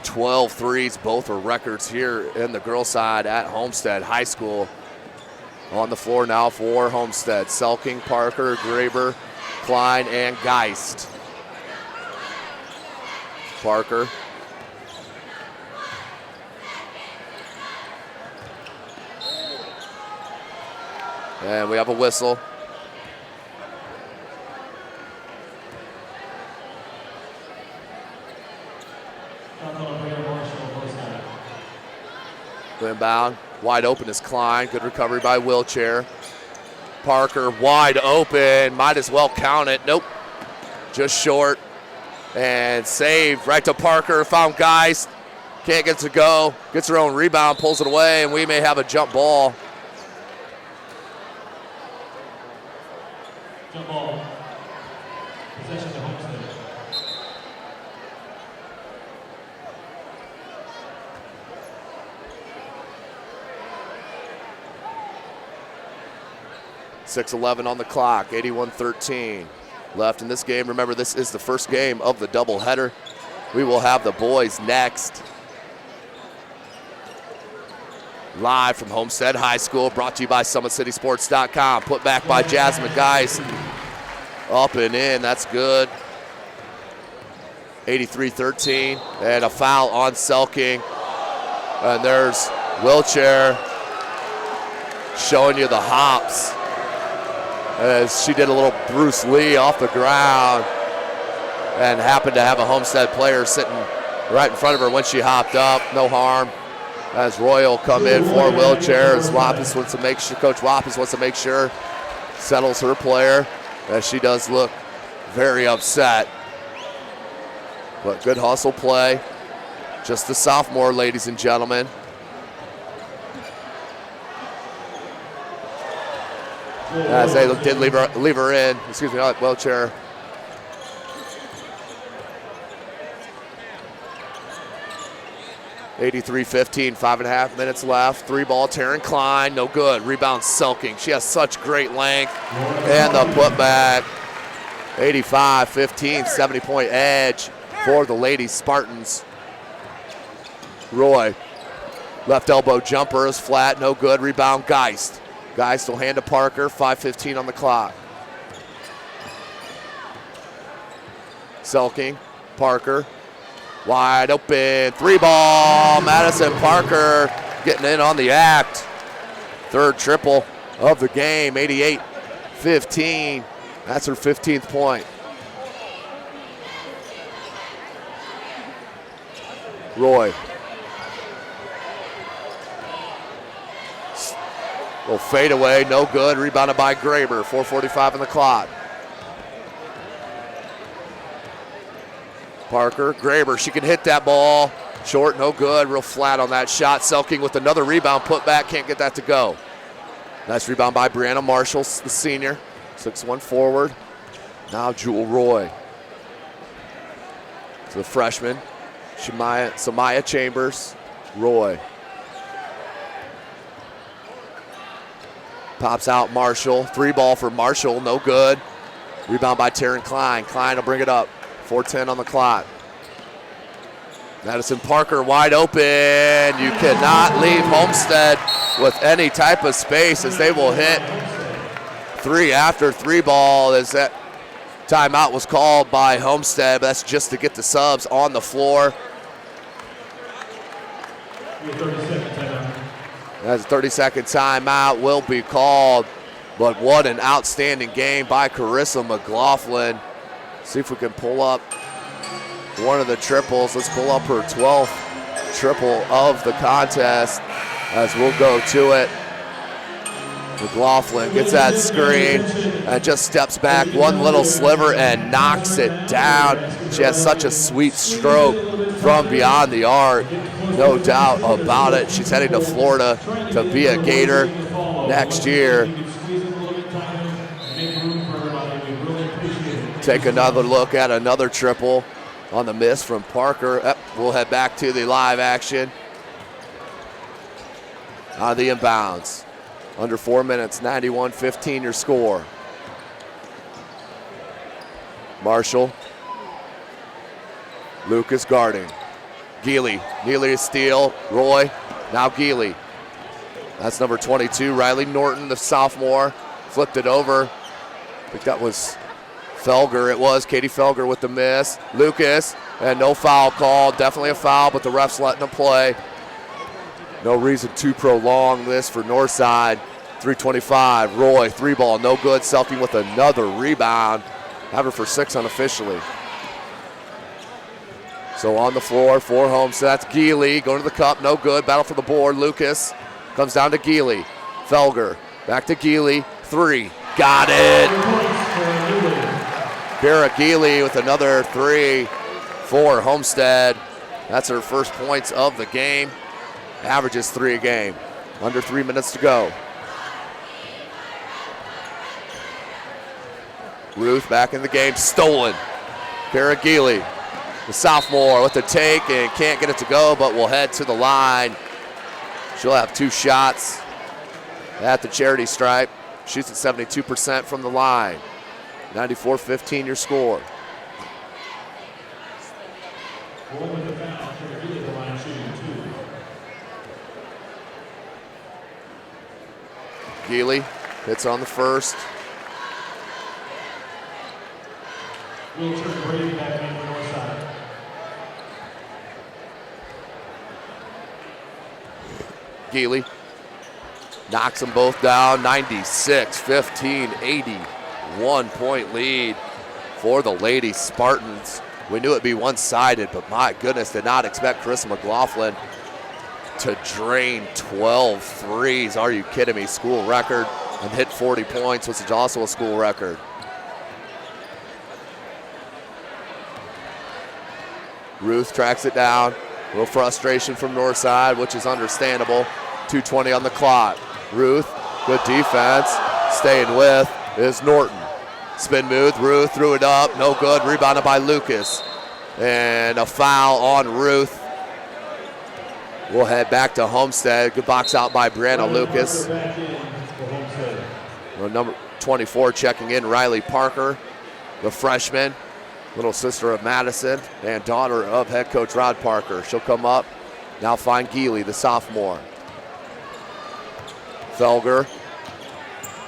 12 threes. Both are records here in the girls' side at Homestead High School. On the floor now for Homestead. Selking, Parker, Graber, Klein, and Geist. Parker. And we have a whistle. Inbound, wide open is Klein. Good recovery by Wheelchair. Parker wide open, might as well count it. Nope, just short. And saved right to Parker, found Geist. Can't get to go, gets her own rebound, pulls it away, and we may have a jump ball. Jump ball. Possession to Homestead. .6:11 on the clock, 81-13 left in this game. Remember, this is the first game of the doubleheader. We will have the boys next. Live from Homestead High School, brought to you by SummitCitySports.com. Put back by Jasmine Geist. Up and in, that's good. 83-13, and a foul on Selking. And there's Wheelchair showing you the hops, as she did a little Bruce Lee off the ground and happened to have a Homestead player sitting right in front of her when she hopped up. No harm. as Roy will come in for a wheelchair. As Wappis wants to make sure, Coach Wappis wants to make sure, settles her player, as she does look very upset. But good hustle play. Just a sophomore, ladies and gentlemen. As they did leave her in, excuse me, not wheelchair. (83-15), 5.5 minutes left. 3-ball, Taryn Klein, no good. Rebound, Selking. She has such great length. And the putback. 85-15, 70-point edge for the Lady Spartans. Roy, left elbow jumper is flat, no good. Rebound, Geist. Geist will hand to Parker, 5:15 on the clock. Selking, Parker, wide open, 3-ball. Madison Parker getting in on the act. Third triple of the game, 88-15. That's her 15th point. Roy. Little fade away, no good. Rebounded by Graber, 4:45 on the clock. Parker, Graber, she can hit that ball. Short, no good, real flat on that shot. Selking with another rebound, put back, can't get that to go. Nice rebound by Brianna Marshall, the senior. 6-1 forward. Now Jewel Roy. To the freshman, Samaya Chambers. Roy. Pops out Marshall. 3-ball for Marshall, no good. Rebound by Taryn Klein. Klein will bring it up. 4:10 on the clock. Madison Parker wide open. You cannot leave Homestead with any type of space, as they will hit 3 after 3-ball, as that timeout was called by Homestead. But that's just to get the subs on the floor. As a 30-second timeout will be called. But what an outstanding game by Carissa McLaughlin. See if we can pull up one of the triples. Let's pull up her 12th triple of the contest, as we'll go to it. McLaughlin gets that screen and just steps back one little sliver and knocks it down. She has such a sweet stroke from beyond the arc, no doubt about it. She's heading to Florida to be a Gator next year. Take another look at another triple on the miss from Parker. We'll head back to the live action. On the inbounds. Under 4 minutes, 91-15 your score. Marshall. Lucas guarding. Geely. Neely to steal. Roy. Now Geely. That's number 22, Riley Norton, the sophomore. Flipped it over. I think that was Felger. It was Katie Felger with the miss. Lucas, and no foul call. Definitely a foul, but the ref's letting them play. No reason to prolong this for Northside. 3:25. Roy, 3-ball, no good. Selking with another rebound. Have her for 6 unofficially. So on the floor for Homestead. That's Geely going to the cup, no good. Battle for the board. Lucas comes down to Geely. Felger back to Geely. 3. Got it. Kara Geely with another 3 for Homestead. That's her first points of the game. Averages 3 a game. Under 3 minutes to go. Ruth back in the game, stolen. Kara Geely, the sophomore with the take and can't get it to go, but will head to the line. She'll have 2 shots at the charity stripe. Shoots at 72% from the line. 94-15 your score. Geely hits on the first. Geely knocks them both down. 96-15, 81-point lead for the Lady Spartans. We knew it'd be one-sided, but my goodness, did not expect Carissa McLaughlin to drain 12 threes. Are you kidding me? School record. And hit 40 points, which is also a school record. Ruth tracks it down. A little frustration from Northside, which is understandable. 2:20 on the clock. Ruth, good defense. Staying with is Norton. Spin move, Ruth threw it up, no good. Rebounded by Lucas. And a foul on Ruth. We'll head back to Homestead. Good box out by Brianna Lucas. Well, number 24 checking in, Riley Parker, the freshman, little sister of Madison and daughter of head coach Rod Parker. She'll come up, now find Geely, the sophomore. Felger,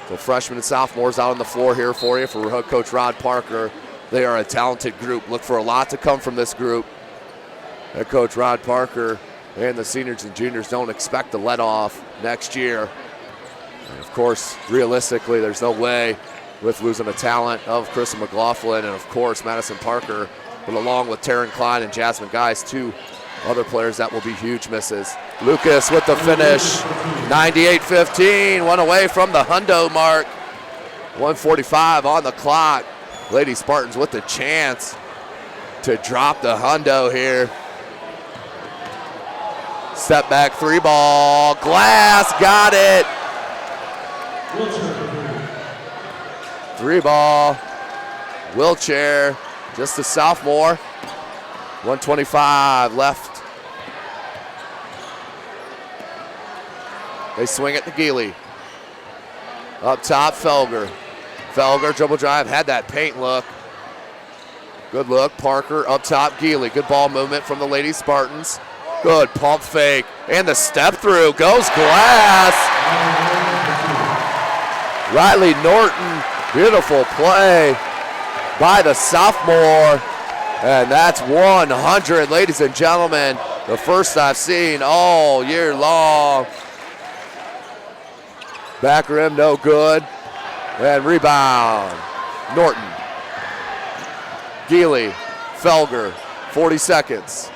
the freshmen and sophomores out on the floor here for you for head coach Rod Parker. They are a talented group. Look for a lot to come from this group. Head coach Rod Parker and the seniors and juniors don't expect to let off next year. And of course, realistically, there's no way with losing the talent of Carissa McLaughlin and, of course, Madison Parker, but along with Taryn Klein and Jasmine Geis, two other players that will be huge misses. Lucas with the finish, 98-15, one away from the hundo mark. 1:45 on the clock. Lady Spartans with the chance to drop the hundo here. Step back three ball, Glass got it. Three ball, Wheelchair, just a sophomore. 1:25 left. They swing it to Geely. Up top, Felger. Felger, dribble drive, had that paint look. Good look, Parker up top, Geely. Good ball movement from the Lady Spartans. Good pump fake, and the step through, goes Glass. Riley Norton, beautiful play by the sophomore. And that's 100, ladies and gentlemen. The first I've seen all year long. Back rim, no good. And rebound, Norton. Geely, Felger, 40 seconds.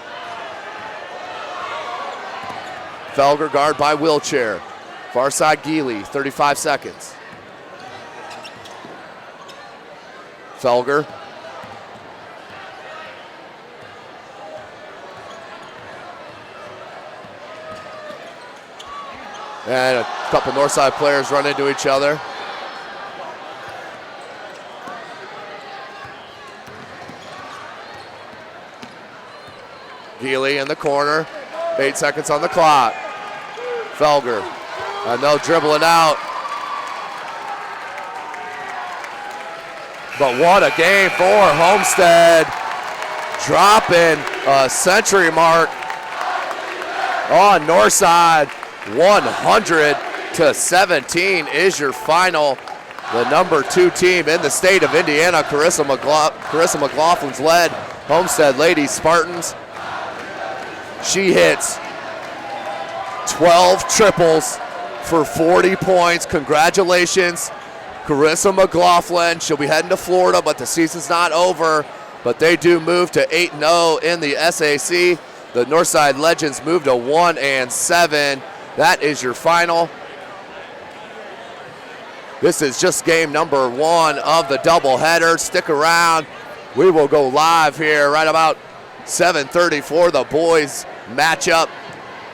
Felger guard by Wheelchair. Far side Geely, 35 seconds. Felger. And a couple Northside players run into each other. Geely in the corner. 8 seconds on the clock. Felger. And they'll dribble it out. But what a game for Homestead. Dropping a century mark on Northside. 100-17 is your final. The number 2 team in the state of Indiana, Carissa McLaughlin's led Homestead Lady Spartans. She hits 12 triples for 40 points. Congratulations, Carissa McLaughlin. She'll be heading to Florida, but the season's not over. But they do move to 8-0 in the SAC. The Northside Legends move to 1-7. That is your final. This is just game number 1 of the doubleheader. Stick around. We will go live here right about 7:30 for the boys matchup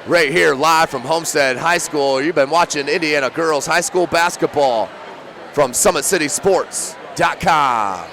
right here live from Homestead High School. You've been watching Indiana Girls High School Basketball from SummitCitySports.com.